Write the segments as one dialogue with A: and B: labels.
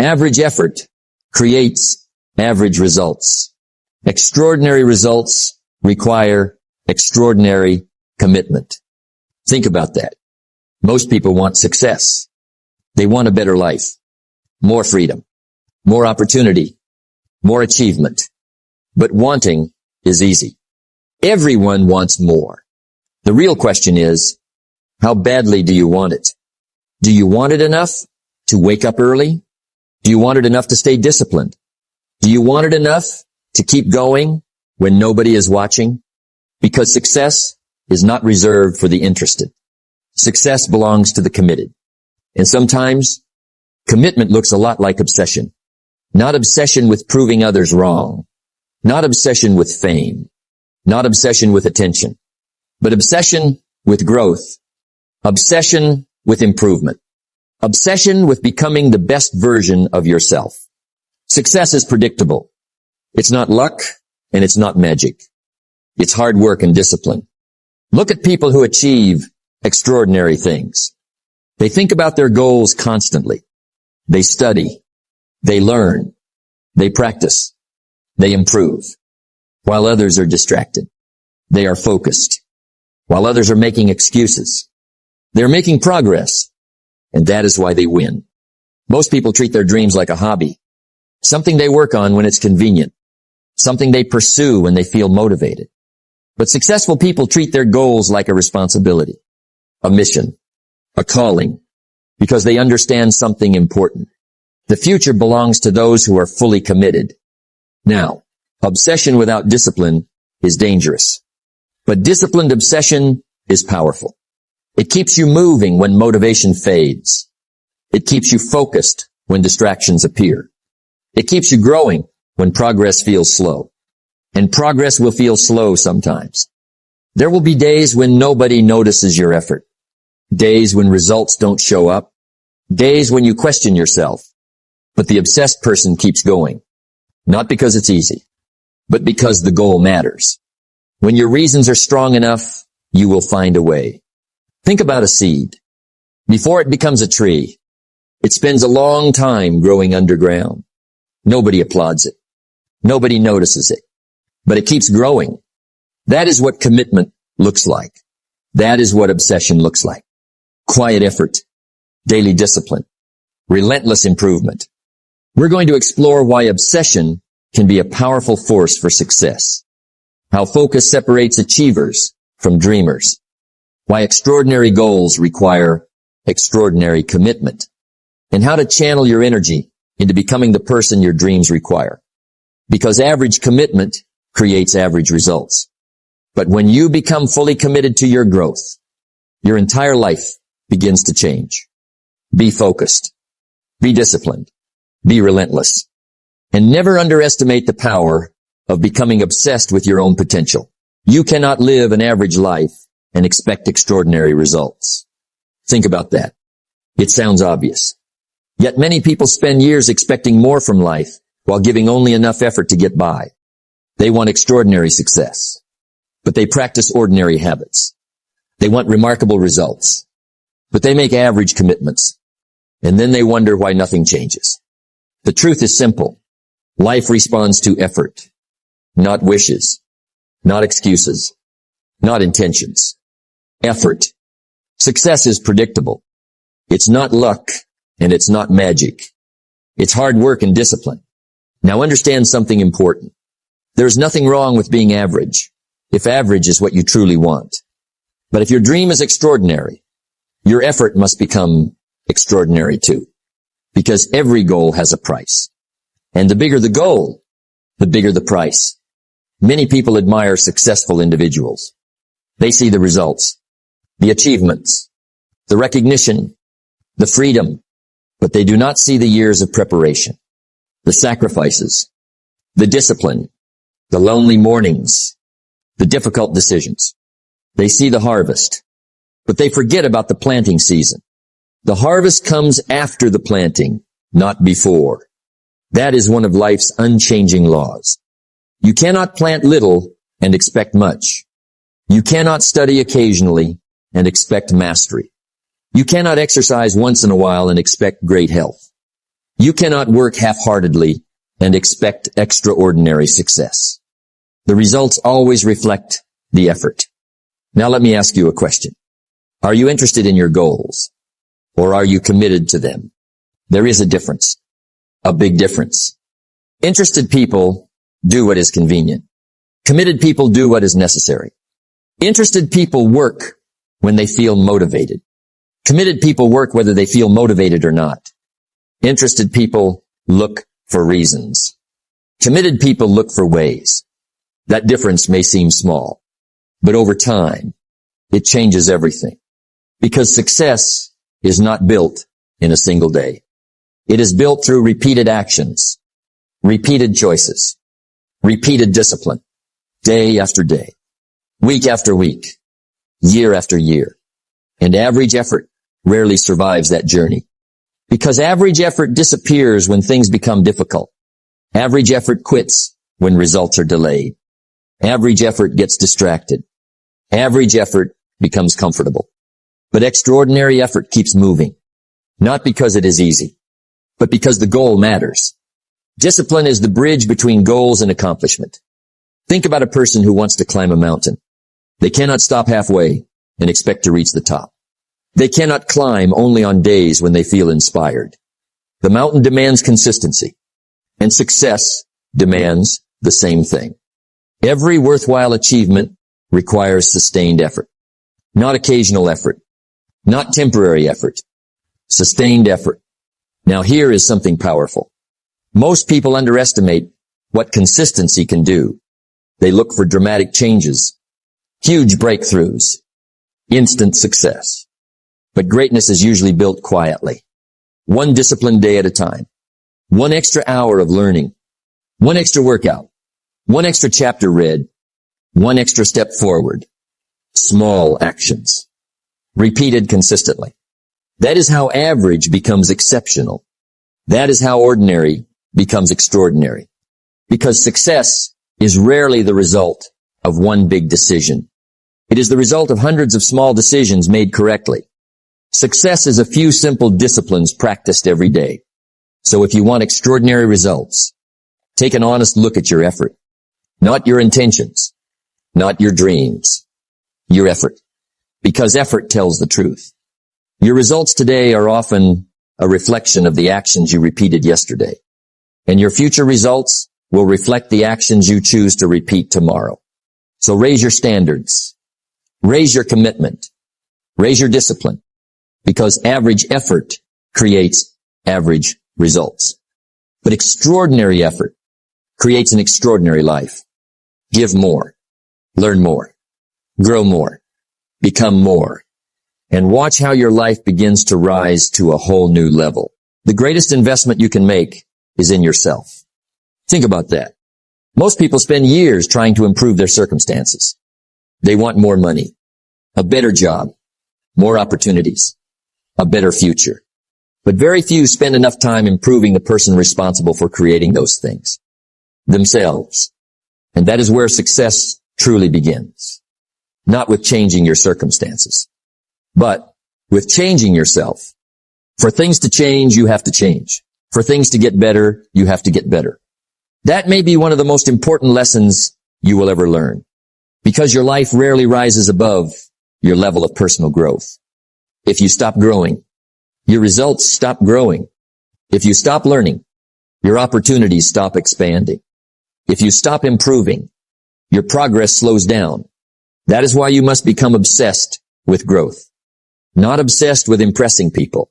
A: Average effort creates average results. Extraordinary results require extraordinary commitment. Think about that. Most people want success. They want a better life, more freedom, more opportunity, more achievement. But wanting is easy. Everyone wants more. The real question is, how badly do you want it? Do you want it enough to wake up early? Do you want it enough to stay disciplined? Do you want it enough to keep going when nobody is watching? Because success is not reserved for the interested. Success belongs to the committed. And sometimes commitment looks a lot like obsession. Not obsession with proving others wrong. Not obsession with fame. Not obsession with attention. But obsession with growth. Obsession with improvement. Obsession with becoming the best version of yourself. Success is predictable. It's not luck and it's not magic. It's hard work and discipline. Look at people who achieve extraordinary things. They think about their goals constantly. They study. They learn. They practice. They improve. While others are distracted. They are focused. While others are making excuses. They're making progress. And that is why they win. Most people treat their dreams like a hobby. Something they work on when it's convenient. Something they pursue when they feel motivated. But successful people treat their goals like a responsibility, a mission, a calling, because they understand something important. The future belongs to those who are fully committed. Now, obsession without discipline is dangerous. But disciplined obsession is powerful. It keeps you moving when motivation fades. It keeps you focused when distractions appear. It keeps you growing when progress feels slow. And progress will feel slow sometimes. There will be days when nobody notices your effort. Days when results don't show up. Days when you question yourself. But the obsessed person keeps going. Not because it's easy, but because the goal matters. When your reasons are strong enough, you will find a way. Think about a seed. Before it becomes a tree, it spends a long time growing underground. Nobody applauds it. Nobody notices it. But it keeps growing. That is what commitment looks like. That is what obsession looks like. Quiet effort, daily discipline, relentless improvement. We're going to explore why obsession can be a powerful force for success. How focus separates achievers from dreamers. Why extraordinary goals require extraordinary commitment. And how to channel your energy into becoming the person your dreams require. Because average commitment creates average results. But when you become fully committed to your growth, your entire life begins to change. Be focused. Be disciplined. Be relentless. And never underestimate the power of becoming obsessed with your own potential. You cannot live an average life and expect extraordinary results. Think about that. It sounds obvious. Yet many people spend years expecting more from life while giving only enough effort to get by. They want extraordinary success, but they practice ordinary habits. They want remarkable results, but they make average commitments, and then they wonder why nothing changes. The truth is simple. Life responds to effort, not wishes, not excuses, not intentions. Effort. Success is predictable. It's not luck, and it's not magic. It's hard work and discipline. Now understand something important. There's nothing wrong with being average, if average is what you truly want. But if your dream is extraordinary, your effort must become extraordinary too. Because every goal has a price. And the bigger the goal, the bigger the price. Many people admire successful individuals. They see the results, the achievements, the recognition, the freedom, but they do not see the years of preparation, the sacrifices, the discipline, the lonely mornings, the difficult decisions. They see the harvest, but they forget about the planting season. The harvest comes after the planting, not before. That is one of life's unchanging laws. You cannot plant little and expect much. You cannot study occasionally and expect mastery. You cannot exercise once in a while and expect great health. You cannot work half-heartedly and expect extraordinary success. The results always reflect the effort. Now let me ask you a question. Are you interested in your goals? Or are you committed to them? There is a difference. A big difference. Interested people do what is convenient. Committed people do what is necessary. Interested people work when they feel motivated. Committed people work whether they feel motivated or not. Interested people look for reasons. Committed people look for ways. That difference may seem small, but over time, it changes everything. Because success is not built in a single day. It is built through repeated actions, repeated choices, repeated discipline, day after day, week after week, year after year. And average effort rarely survives that journey. Because average effort disappears when things become difficult. Average effort quits when results are delayed. Average effort gets distracted. Average effort becomes comfortable. But extraordinary effort keeps moving. Not because it is easy, but because the goal matters. Discipline is the bridge between goals and accomplishment. Think about a person who wants to climb a mountain. They cannot stop halfway and expect to reach the top. They cannot climb only on days when they feel inspired. The mountain demands consistency, and success demands the same thing. Every worthwhile achievement requires sustained effort, not occasional effort, not temporary effort, sustained effort. Now here is something powerful. Most people underestimate what consistency can do. They look for dramatic changes, huge breakthroughs, instant success. But greatness is usually built quietly. One disciplined day at a time. One extra hour of learning. One extra workout. One extra chapter read. One extra step forward. Small actions. Repeated consistently. That is how average becomes exceptional. That is how ordinary becomes extraordinary. Because success is rarely the result of one big decision. It is the result of hundreds of small decisions made correctly. Success is a few simple disciplines practiced every day. So if you want extraordinary results, take an honest look at your effort. Not your intentions. Not your dreams. Your effort. Because effort tells the truth. Your results today are often a reflection of the actions you repeated yesterday. And your future results will reflect the actions you choose to repeat tomorrow. So raise your standards. Raise your commitment. Raise your discipline. Because average effort creates average results. But extraordinary effort creates an extraordinary life. Give more. Learn more. Grow more. Become more. And watch how your life begins to rise to a whole new level. The greatest investment you can make is in yourself. Think about that. Most people spend years trying to improve their circumstances. They want more money, a better job, more opportunities, a better future. But very few spend enough time improving the person responsible for creating those things, themselves. And that is where success truly begins. Not with changing your circumstances, but with changing yourself. For things to change, you have to change. For things to get better, you have to get better. That may be one of the most important lessons you will ever learn, because your life rarely rises above your level of personal growth. If you stop growing, your results stop growing. If you stop learning, your opportunities stop expanding. If you stop improving, your progress slows down. That is why you must become obsessed with growth. Not obsessed with impressing people.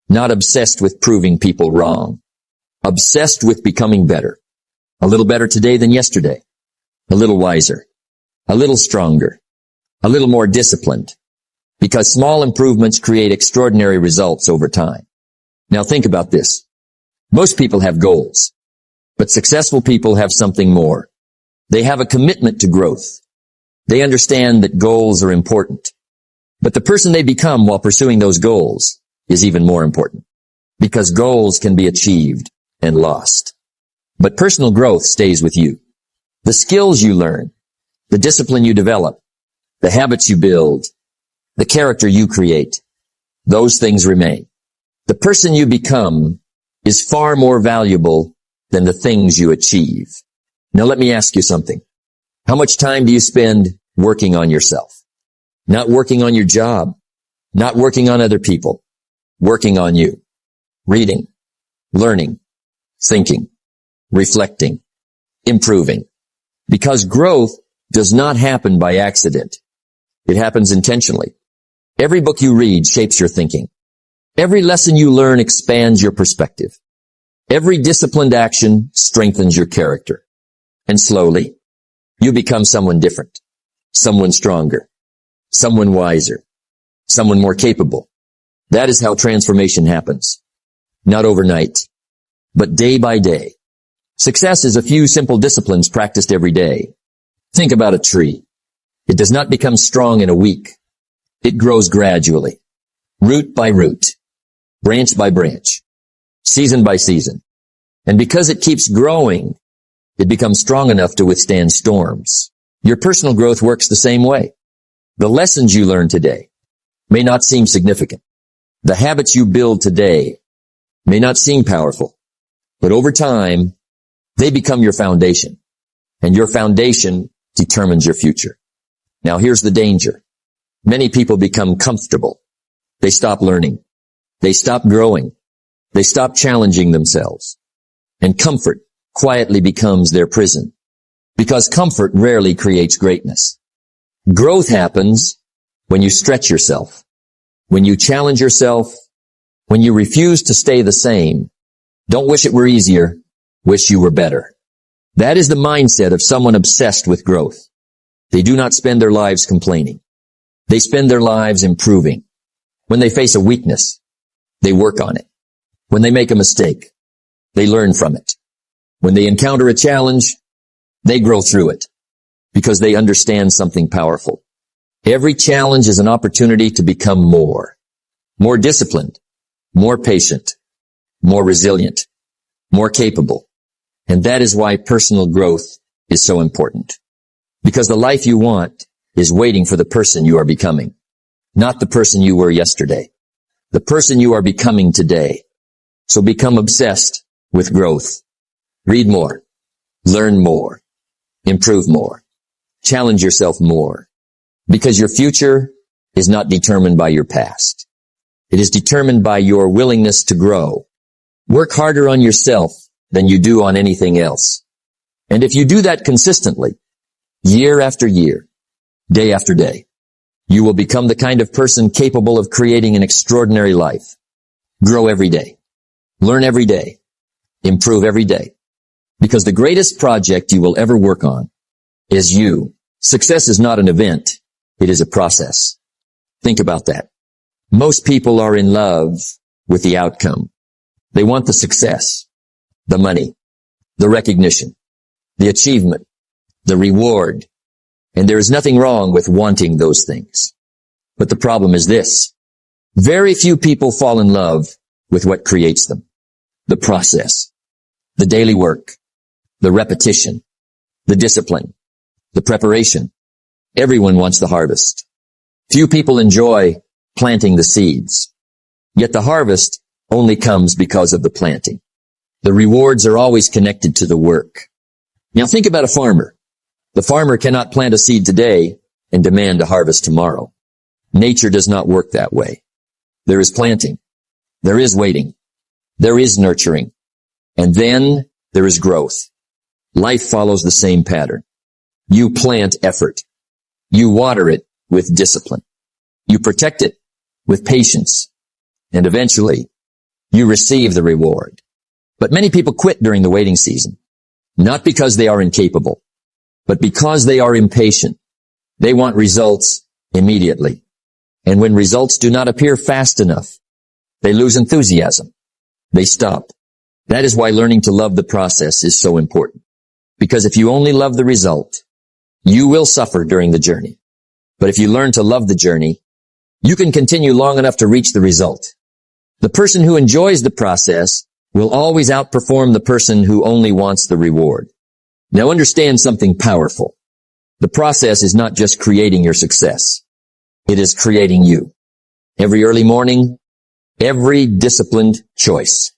A: Not obsessed with proving people wrong. Obsessed with becoming better. A little better today than yesterday. A little wiser. A little stronger. A little more disciplined. Because small improvements create extraordinary results over time. Now think about this. Most people have goals, but successful people have something more. They have a commitment to growth. They understand that goals are important. But the person they become while pursuing those goals is even more important. Because goals can be achieved and lost. But personal growth stays with you. The skills you learn, the discipline you develop, the habits you build, the character you create, those things remain. The person you become is far more valuable than the things you achieve. Now let me ask you something. How much time do you spend working on yourself? Not working on your job, not working on other people, working on you. Reading, learning, thinking, reflecting, improving. Because growth does not happen by accident. It happens intentionally. Every book you read shapes your thinking. Every lesson you learn expands your perspective. Every disciplined action strengthens your character. And slowly, you become someone different, someone stronger, someone wiser, someone more capable. That is how transformation happens. Not overnight, but day by day. Success is a few simple disciplines practiced every day. Think about a tree. It does not become strong in a week. It grows gradually, root by root, branch by branch, season by season. And because it keeps growing, it becomes strong enough to withstand storms. Your personal growth works the same way. The lessons you learn today may not seem significant. The habits you build today may not seem powerful, but over time, they become your foundation, and your foundation determines your future. Now here's the danger. Many people become comfortable. They stop learning. They stop growing. They stop challenging themselves. And comfort quietly becomes their prison, because comfort rarely creates greatness. Growth happens when you stretch yourself, when you challenge yourself, when you refuse to stay the same. Don't wish it were easier, wish you were better. That is the mindset of someone obsessed with growth. They do not spend their lives complaining. They spend their lives improving. When they face a weakness, they work on it. When they make a mistake, they learn from it. When they encounter a challenge, they grow through it because they understand something powerful. Every challenge is an opportunity to become more disciplined, more patient, more resilient, more capable. And that is why personal growth is so important. Because the life you want is waiting for the person you are becoming, not the person you were yesterday, the person you are becoming today. So become obsessed with growth. Read more, learn more, improve more, challenge yourself more, because your future is not determined by your past. It is determined by your willingness to grow. Work harder on yourself than you do on anything else. And if you do that consistently, year after year, day after day, you will become the kind of person capable of creating an extraordinary life. Grow every day. Learn every day. Improve every day. Because the greatest project you will ever work on is you. Success is not an event. It is a process. Think about that. Most people are in love with the outcome. They want the success, the money, the recognition, the achievement, the reward. And there is nothing wrong with wanting those things. But the problem is this. Very few people fall in love with what creates them. The process, the daily work, the repetition, the discipline, the preparation. Everyone wants the harvest. Few people enjoy planting the seeds. Yet the harvest only comes because of the planting. The rewards are always connected to the work. Now think about a farmer. The farmer cannot plant a seed today and demand a harvest tomorrow. Nature does not work that way. There is planting. There is waiting. There is nurturing. And then there is growth. Life follows the same pattern. You plant effort. You water it with discipline. You protect it with patience. And eventually, you receive the reward. But many people quit during the waiting season, not because they are incapable, but because they are impatient. They want results immediately. And when results do not appear fast enough, they lose enthusiasm. They stop. That is why learning to love the process is so important. Because if you only love the result, you will suffer during the journey. But if you learn to love the journey, you can continue long enough to reach the result. The person who enjoys the process will always outperform the person who only wants the reward. Now understand something powerful. The process is not just creating your success. It is creating you. Every early morning, every disciplined choice,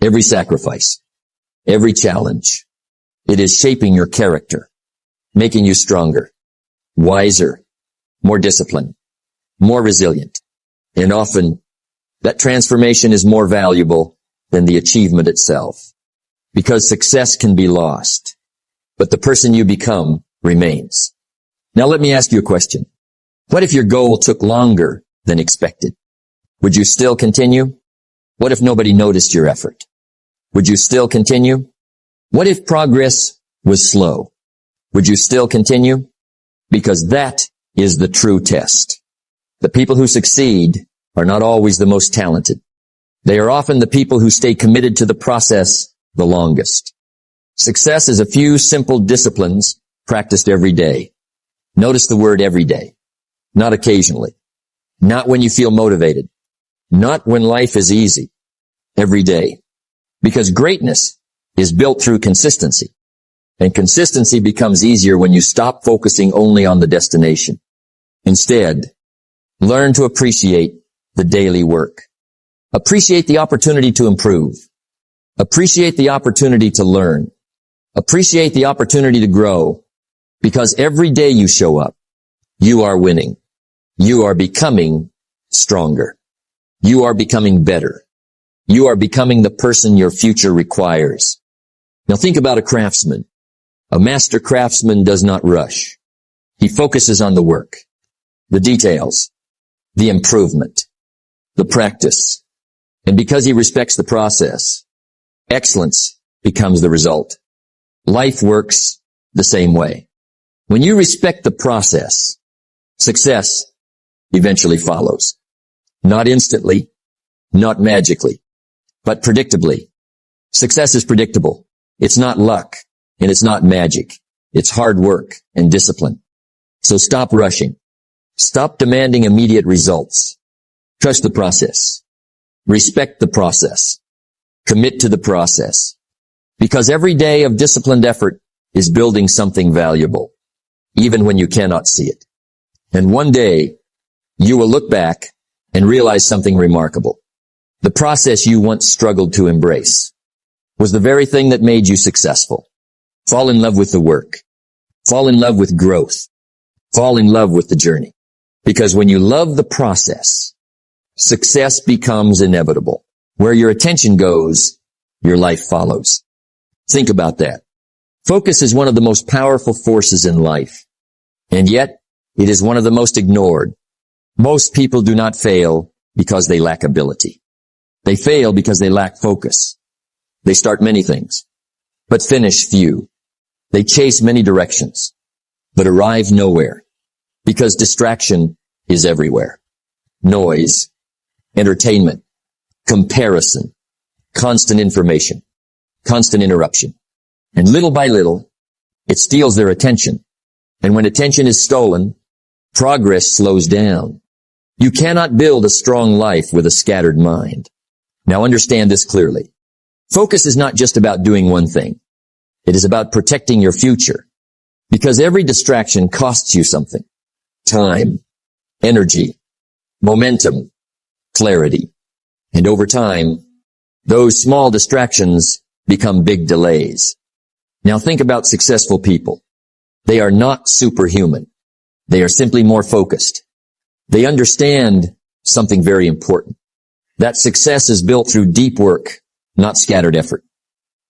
A: every sacrifice, every challenge. It is shaping your character, making you stronger, wiser, more disciplined, more resilient. And often that transformation is more valuable than the achievement itself, because success can be lost, but the person you become remains. Now let me ask you a question. What if your goal took longer than expected? Would you still continue? What if nobody noticed your effort? Would you still continue? What if progress was slow? Would you still continue? Because that is the true test. The people who succeed are not always the most talented. They are often the people who stay committed to the process the longest. Success is a few simple disciplines practiced every day. Notice the word every day, not occasionally, not when you feel motivated, not when life is easy, every day. Because greatness is built through consistency, and consistency becomes easier when you stop focusing only on the destination. Instead, learn to appreciate the daily work. Appreciate the opportunity to improve. Appreciate the opportunity to learn. Appreciate the opportunity to grow. Because every day you show up, you are winning. You are becoming stronger. You are becoming better. You are becoming the person your future requires. Now think about a craftsman. A master craftsman does not rush. He focuses on the work, the details, the improvement, the practice. And because he respects the process, excellence becomes the result. Life works the same way. When you respect the process, success eventually follows. Not instantly, not magically, but predictably. Success is predictable. It's not luck, and it's not magic. It's hard work and discipline. So stop rushing. Stop demanding immediate results. Trust the process. Respect the process. Commit to the process. Because every day of disciplined effort is building something valuable, even when you cannot see it. And one day, you will look back and realize something remarkable. The process you once struggled to embrace was the very thing that made you successful. Fall in love with the work. Fall in love with growth. Fall in love with the journey. Because when you love the process, success becomes inevitable. Where your attention goes, your life follows. Think about that. Focus is one of the most powerful forces in life, and yet it is one of the most ignored. Most people do not fail because they lack ability. They fail because they lack focus. They start many things, but finish few. They chase many directions, but arrive nowhere, because distraction is everywhere. Noise, entertainment, comparison, constant information, constant interruption. And little by little, it steals their attention. And when attention is stolen, progress slows down. You cannot build a strong life with a scattered mind. Now understand this clearly. Focus is not just about doing one thing. It is about protecting your future. Because every distraction costs you something. Time, energy, momentum, clarity. And over time, those small distractions become big delays. Now think about successful people. They are not superhuman. They are simply more focused. They understand something very important. That success is built through deep work, not scattered effort.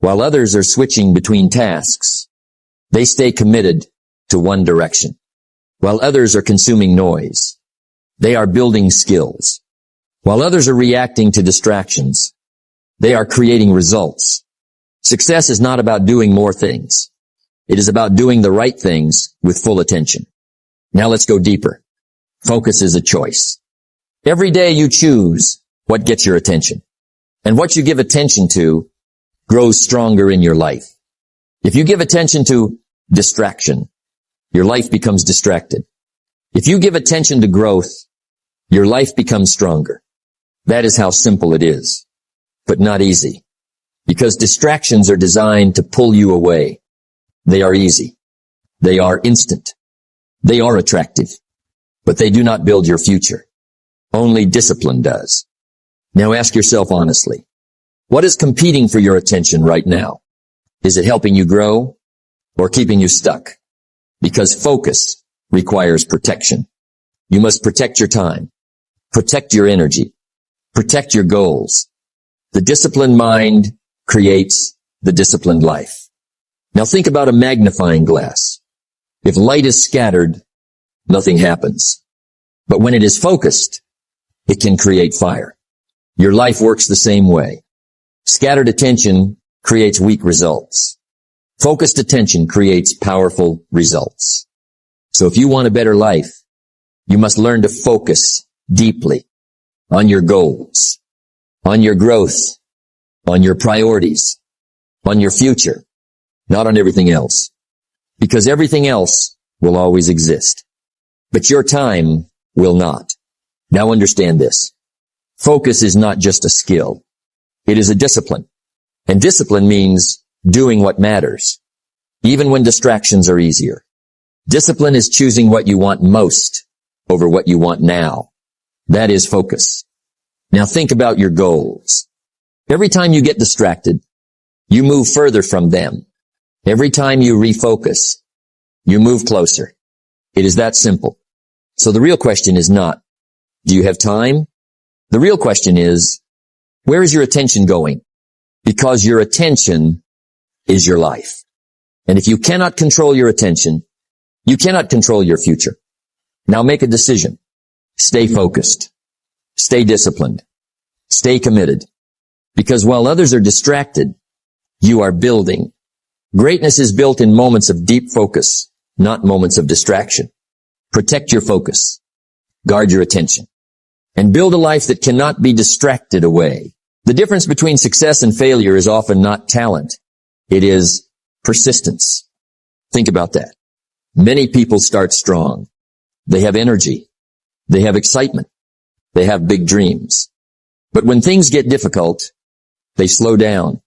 A: While others are switching between tasks, they stay committed to one direction. While others are consuming noise, they are building skills. While others are reacting to distractions, they are creating results. Success is not about doing more things. It is about doing the right things with full attention. Now let's go deeper. Focus is a choice. Every day you choose what gets your attention. And what you give attention to grows stronger in your life. If you give attention to distraction, your life becomes distracted. If you give attention to growth, your life becomes stronger. That is how simple it is, but not easy. Because distractions are designed to pull you away. They are easy. They are instant. They are attractive, but they do not build your future. Only discipline does. Now ask yourself honestly, What is competing for your attention right now? Is it helping you grow or keeping you stuck? Because focus requires protection. You must protect your time, protect your energy, protect your goals. The disciplined mind creates the disciplined life. Now think about a magnifying glass. If light is scattered, nothing happens. But when it is focused, it can create fire. Your life works the same way. Scattered attention creates weak results. Focused attention creates powerful results. So if you want a better life, you must learn to focus deeply on your goals, on your growth, on your priorities, on your future, not on everything else. Because everything else will always exist. But your time will not. Now understand this. Focus is not just a skill. It is a discipline. And discipline means doing what matters, even when distractions are easier. Discipline is choosing what you want most over what you want now. That is focus. Now think about your goals. Every time you get distracted, you move further from them. Every time you refocus, you move closer. It is that simple. So the real question is not, do you have time? The real question is, where is your attention going? Because your attention is your life. And if you cannot control your attention, you cannot control your future. Now make a decision. Stay focused. Stay disciplined. Stay committed. Because while others are distracted, you are building. Greatness is built in moments of deep focus, not moments of distraction. Protect your focus. Guard your attention. And build a life that cannot be distracted away. The difference between success and failure is often not talent. It is persistence. Think about that. Many people start strong. They have energy. They have excitement. They have big dreams. But when things get difficult, they slow down.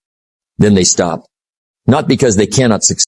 A: Then they stop. Not because they cannot succeed.